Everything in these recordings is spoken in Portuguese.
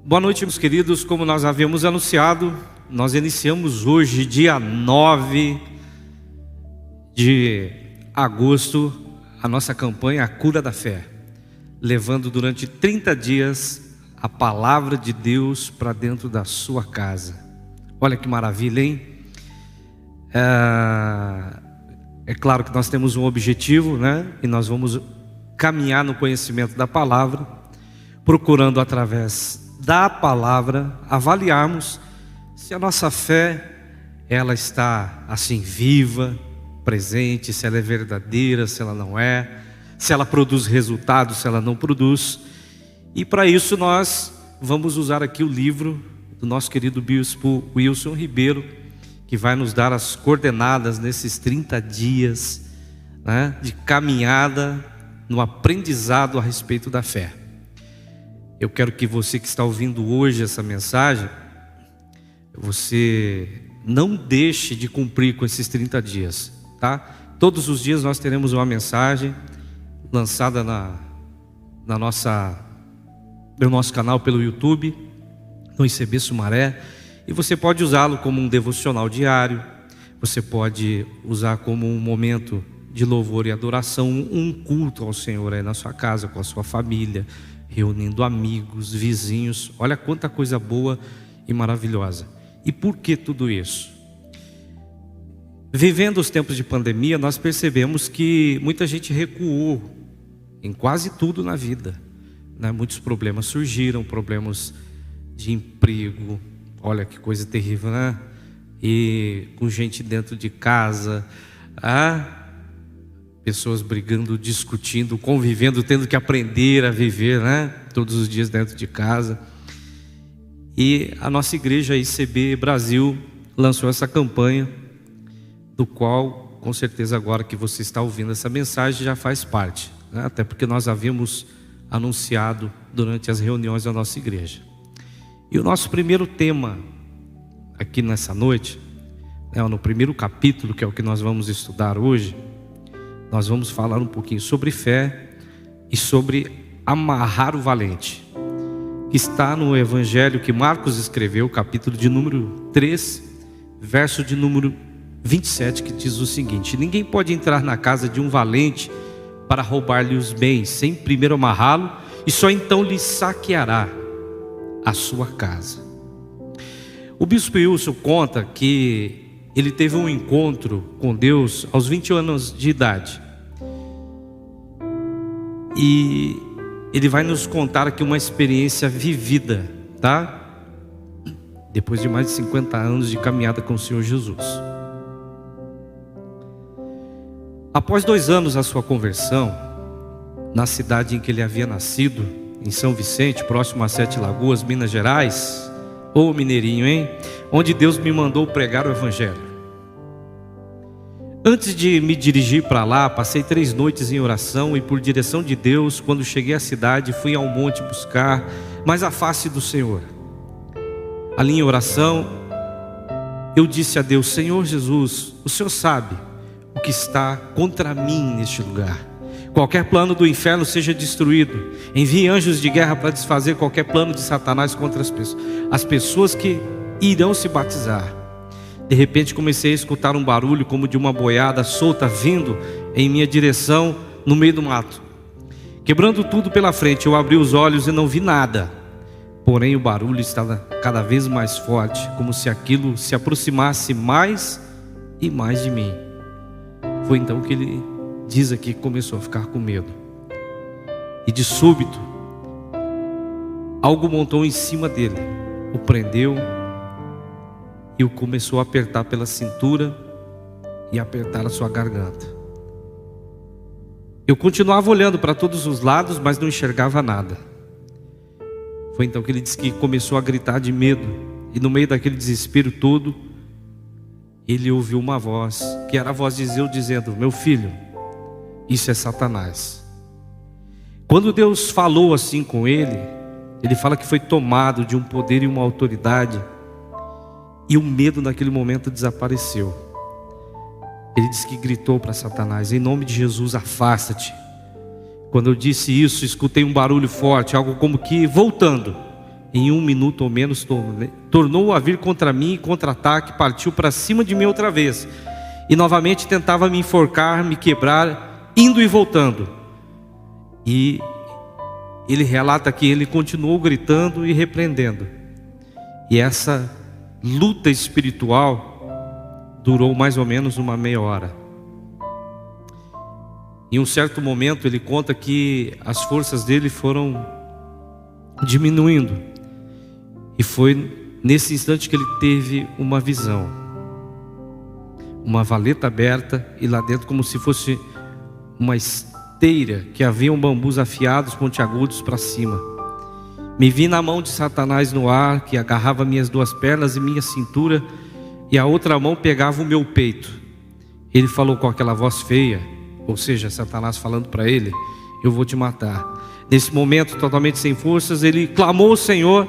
Boa noite, meus queridos. Como nós havíamos anunciado, nós iniciamos hoje, dia 9 de agosto, a nossa campanha A Cura da Fé, levando durante 30 dias a palavra de Deus para dentro da sua casa. Olha que maravilha, hein? É claro que nós temos um objetivo, né? E nós vamos caminhar no conhecimento da palavra, procurando através da palavra avaliarmos se a nossa fé ela está assim viva, presente, se ela é verdadeira, se ela não é, se ela produz resultados, se ela não produz. E para isso nós vamos usar aqui o livro do nosso querido bispo Wilson Ribeiro, que vai nos dar as coordenadas nesses 30 dias, né, de caminhada no aprendizado a respeito da fé. Eu quero que você que está ouvindo hoje essa mensagem, você não deixe de cumprir com esses 30 dias, tá? Todos os dias nós teremos uma mensagem lançada no nosso canal pelo YouTube, no ICB Sumaré, e você pode usá-lo como um devocional diário, você pode usar como um momento de louvor e adoração, um culto ao Senhor aí na sua casa, com a sua família, reunindo amigos, vizinhos. Olha quanta coisa boa e maravilhosa. E por que tudo isso? Vivendo os tempos de pandemia, nós percebemos que muita gente recuou em quase tudo na vida, né? Muitos problemas surgiram, problemas de emprego, olha que coisa terrível, né? E com gente dentro de casa, pessoas brigando, discutindo, convivendo, tendo que aprender a viver, né? Todos os dias dentro de casa. E a nossa igreja ICB Brasil lançou essa campanha, do qual, com certeza agora que você está ouvindo essa mensagem, já faz parte, né? Até porque nós havíamos anunciado durante as reuniões da nossa igreja. E o nosso primeiro tema aqui nessa noite, né, no primeiro capítulo, que é o que nós vamos estudar hoje, nós vamos falar um pouquinho sobre fé e sobre amarrar o valente, que está no evangelho que Marcos escreveu, capítulo de número 3, verso de número 27, que diz o seguinte: ninguém pode entrar na casa de um valente para roubar-lhe os bens, sem primeiro amarrá-lo, e só então lhe saqueará a sua casa. O bispo Wilson conta que ele teve um encontro com Deus aos 20 anos de idade. E ele vai nos contar aqui uma experiência vivida, tá? Depois de mais de 50 anos de caminhada com o Senhor Jesus. Após 2 anos da sua conversão, na cidade em que ele havia nascido, em São Vicente, próximo a Sete Lagoas, Minas Gerais, ô mineirinho, hein? Onde Deus me mandou pregar o evangelho. Antes de me dirigir para lá, passei 3 noites em oração e por direção de Deus, quando cheguei à cidade, fui ao monte buscar mais a face do Senhor. Ali em oração, eu disse a Deus: Senhor Jesus, o Senhor sabe o que está contra mim neste lugar. Qualquer plano do inferno seja destruído. Envie anjos de guerra para desfazer qualquer plano de Satanás contra as pessoas que irão se batizar. De repente comecei a escutar um barulho como de uma boiada solta vindo em minha direção no meio do mato. Quebrando tudo pela frente, eu abri os olhos e não vi nada. Porém o barulho estava cada vez mais forte, como se aquilo se aproximasse mais e mais de mim. Foi então que ele diz aqui que começou a ficar com medo. E de súbito, algo montou em cima dele, o prendeu e o começou a apertar pela cintura e apertar a sua garganta. Eu continuava olhando para todos os lados, mas não enxergava nada. Foi então que ele disse que começou a gritar de medo, e no meio daquele desespero todo, ele ouviu uma voz, que era a voz de Deus dizendo: meu filho, isso é Satanás. Quando Deus falou assim com ele, ele fala que foi tomado de um poder e uma autoridade, e o medo naquele momento desapareceu. Ele disse que gritou para Satanás: em nome de Jesus, afasta-te. Quando eu disse isso, escutei um barulho forte, algo como que voltando. em 1 minuto ou menos, tornou a vir contra mim, contra-ataque, partiu para cima de mim outra vez, e novamente tentava me enforcar, me quebrar, indo e voltando. E ele relata que ele continuou gritando e repreendendo. E essa luta espiritual durou mais ou menos uma meia hora. Em um certo momento ele conta que as forças dele foram diminuindo. E foi nesse instante que ele teve uma visão. Uma valeta aberta e lá dentro como se fosse uma esteira que haviam bambus afiados, pontiagudos para cima. Me vi na mão de Satanás no ar, que agarrava minhas 2 pernas e minha cintura, e a outra mão pegava o meu peito. Ele falou com aquela voz feia, ou seja, Satanás falando para ele: eu vou te matar. Nesse momento, totalmente sem forças, ele clamou ao Senhor,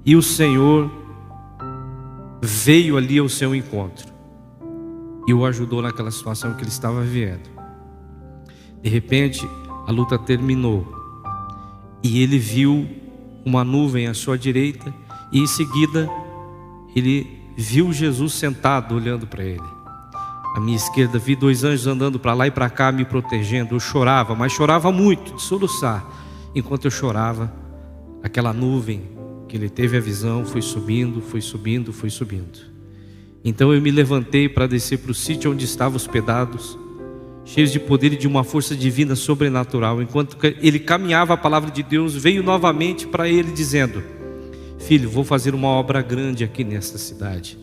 e o Senhor veio ali ao seu encontro e o ajudou naquela situação que ele estava vivendo. De repente, a luta terminou e ele viu uma nuvem à sua direita, e em seguida ele viu Jesus sentado olhando para ele. À minha esquerda vi 2 anjos andando para lá e para cá me protegendo. Eu chorava, mas chorava muito, de soluçar. Enquanto eu chorava, aquela nuvem que ele teve a visão foi subindo, foi subindo, foi subindo. Então eu me levantei para descer para o sítio onde estavam hospedados, cheios de poder e de uma força divina sobrenatural. Enquanto ele caminhava, a palavra de Deus veio novamente para ele dizendo: filho, vou fazer uma obra grande aqui nesta cidade.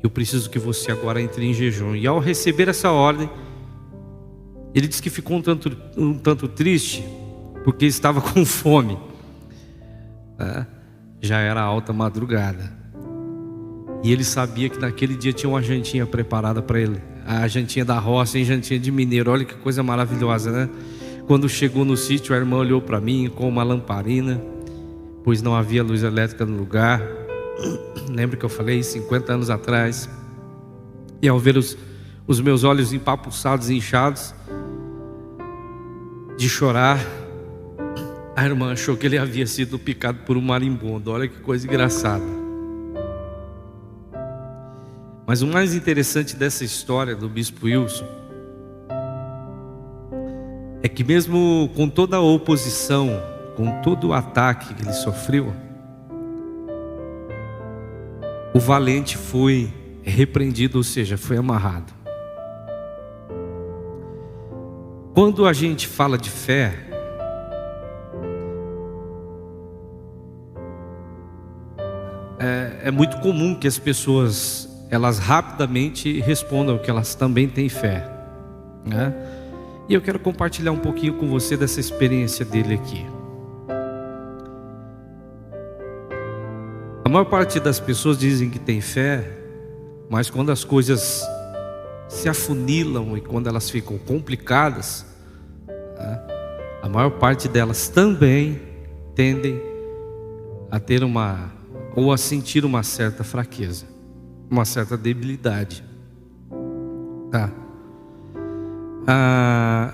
Eu preciso que você agora entre em jejum. E ao receber essa ordem, ele disse que ficou um tanto triste, porque estava com fome. Já era alta madrugada. E ele sabia que naquele dia tinha uma jantinha preparada para ele. A jantinha da roça, em jantinha de mineiro. Olha que coisa maravilhosa, né? Quando chegou no sítio, a irmã olhou para mim com uma lamparina, pois não havia luz elétrica no lugar. Lembra que eu falei 50 anos atrás? E ao ver os meus olhos empapuçados e inchados de chorar, a irmã achou que ele havia sido picado por um marimbondo. Olha que coisa engraçada. Mas o mais interessante dessa história do bispo Wilson é que mesmo com toda a oposição, com todo o ataque que ele sofreu, o valente foi repreendido, ou seja, foi amarrado. Quando a gente fala de fé, é muito comum que as pessoas, elas rapidamente respondam que elas também têm fé, né? E eu quero compartilhar um pouquinho com você dessa experiência dele aqui. A maior parte das pessoas dizem que tem fé, mas quando as coisas se afunilam e quando elas ficam complicadas, né, a maior parte delas também tendem a ter ou a sentir uma certa fraqueza, uma certa debilidade. Tá?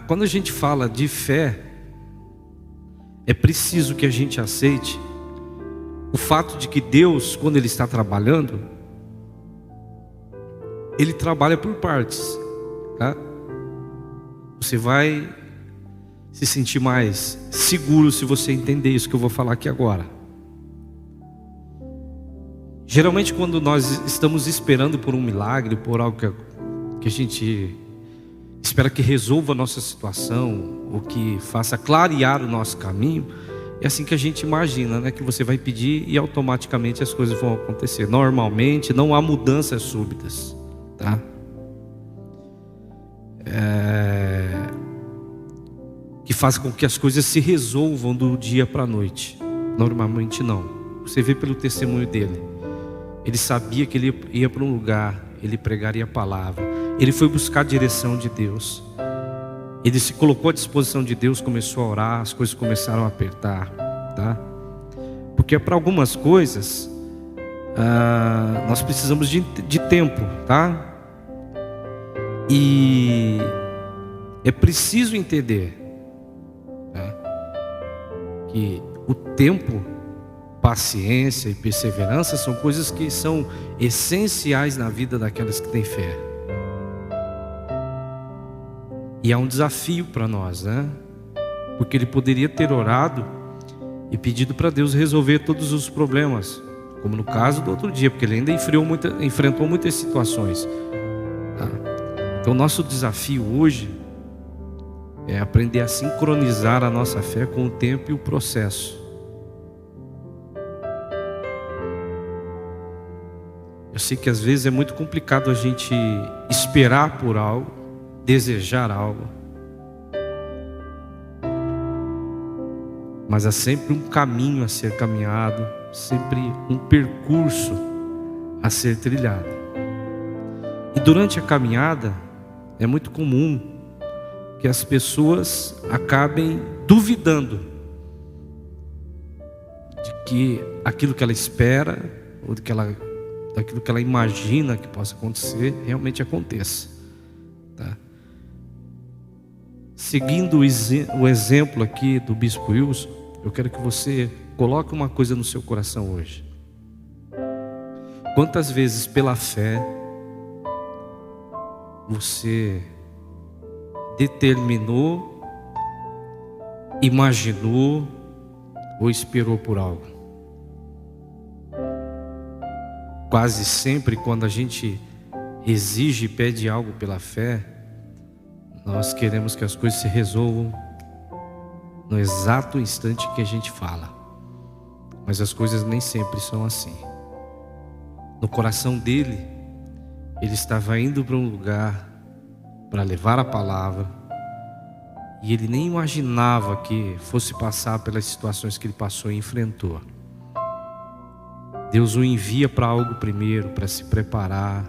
Quando a gente fala de fé, é preciso que a gente aceite o fato de que Deus, quando Ele está trabalhando, Ele trabalha por partes, tá? Você vai se sentir mais seguro se você entender isso que eu vou falar aqui agora. Geralmente quando nós estamos esperando por um milagre, por algo que a gente espera que resolva a nossa situação, ou que faça clarear o nosso caminho, é assim que a gente imagina, né? Que você vai pedir e automaticamente as coisas vão acontecer. Normalmente não há mudanças súbitas, tá? Que faz com que as coisas se resolvam do dia para a noite. Normalmente não. Você vê pelo testemunho dele. Ele sabia que ele ia para um lugar, ele pregaria a palavra, ele foi buscar a direção de Deus, ele se colocou à disposição de Deus, começou a orar, as coisas começaram a apertar, tá? Porque para algumas coisas nós precisamos de tempo, tá? E é preciso entender, tá, que o tempo paciência e perseverança são coisas que são essenciais na vida daquelas que têm fé. E é um desafio para nós, né? Porque ele poderia ter orado e pedido para Deus resolver todos os problemas, como no caso do outro dia, porque ele ainda enfrentou muitas situações. Tá? Então, nosso desafio hoje é aprender a sincronizar a nossa fé com o tempo e o processo. Eu sei que às vezes é muito complicado a gente esperar por algo, desejar algo, mas há sempre um caminho a ser caminhado, sempre um percurso a ser trilhado. E durante a caminhada é muito comum que as pessoas acabem duvidando de que aquilo que ela espera ou daquilo que ela imagina que possa acontecer realmente aconteça, tá? Seguindo o exemplo aqui do Bispo Wilson, eu quero que você coloque uma coisa no seu coração hoje. Quantas vezes pela fé você determinou, imaginou ou esperou por algo? Quase sempre quando a gente exige e pede algo pela fé, nós queremos que as coisas se resolvam no exato instante que a gente fala. Mas as coisas nem sempre são assim. No coração dele, ele estava indo para um lugar para levar a palavra, e ele nem imaginava que fosse passar pelas situações que ele passou e enfrentou. Deus o envia para algo primeiro, para se preparar,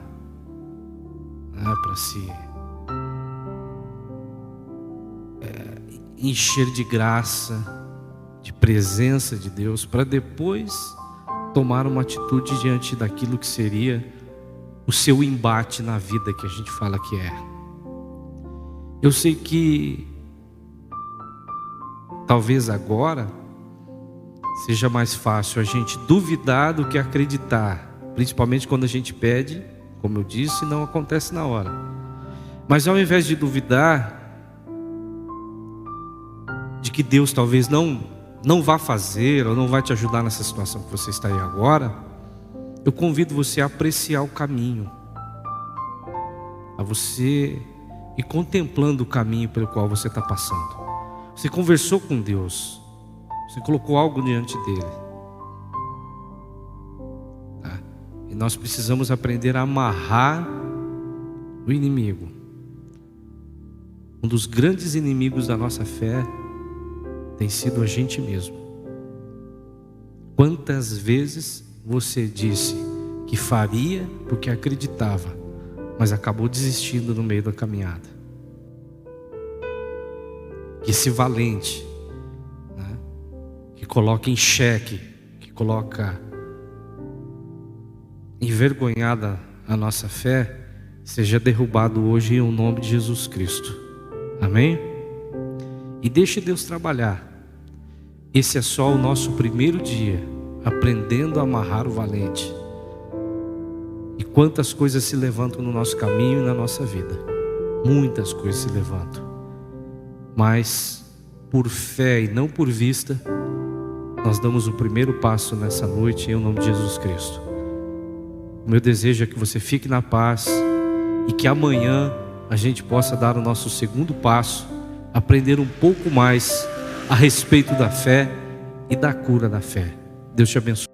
né, para se encher de graça, de presença de Deus, para depois tomar uma atitude diante daquilo que seria o seu embate na vida, que a gente fala que é. Eu sei que talvez agora seja mais fácil a gente duvidar do que acreditar, principalmente quando a gente pede, como eu disse, não acontece na hora. Mas ao invés de duvidar de que Deus talvez não vá fazer ou não vai te ajudar nessa situação que você está aí agora, eu convido você a apreciar o caminho, a você ir contemplando o caminho pelo qual você está passando. Você conversou com Deus, você colocou algo diante dele, tá? E nós precisamos aprender a amarrar o inimigo. Um dos grandes inimigos da nossa fé tem sido a gente mesmo. Quantas vezes você disse que faria porque acreditava, mas acabou desistindo no meio da caminhada? Que esse valente, né, que coloca em xeque, que coloca envergonhada a nossa fé, seja derrubado hoje em nome de Jesus Cristo. Amém? E deixe Deus trabalhar. Esse é só o nosso primeiro dia, aprendendo a amarrar o valente. E quantas coisas se levantam no nosso caminho e na nossa vida. Muitas coisas se levantam. Mas por fé e não por vista, nós damos o primeiro passo nessa noite em nome de Jesus Cristo. O meu desejo é que você fique na paz e que amanhã a gente possa dar o nosso segundo passo, aprender um pouco mais a respeito da fé e da cura da fé. Deus te abençoe.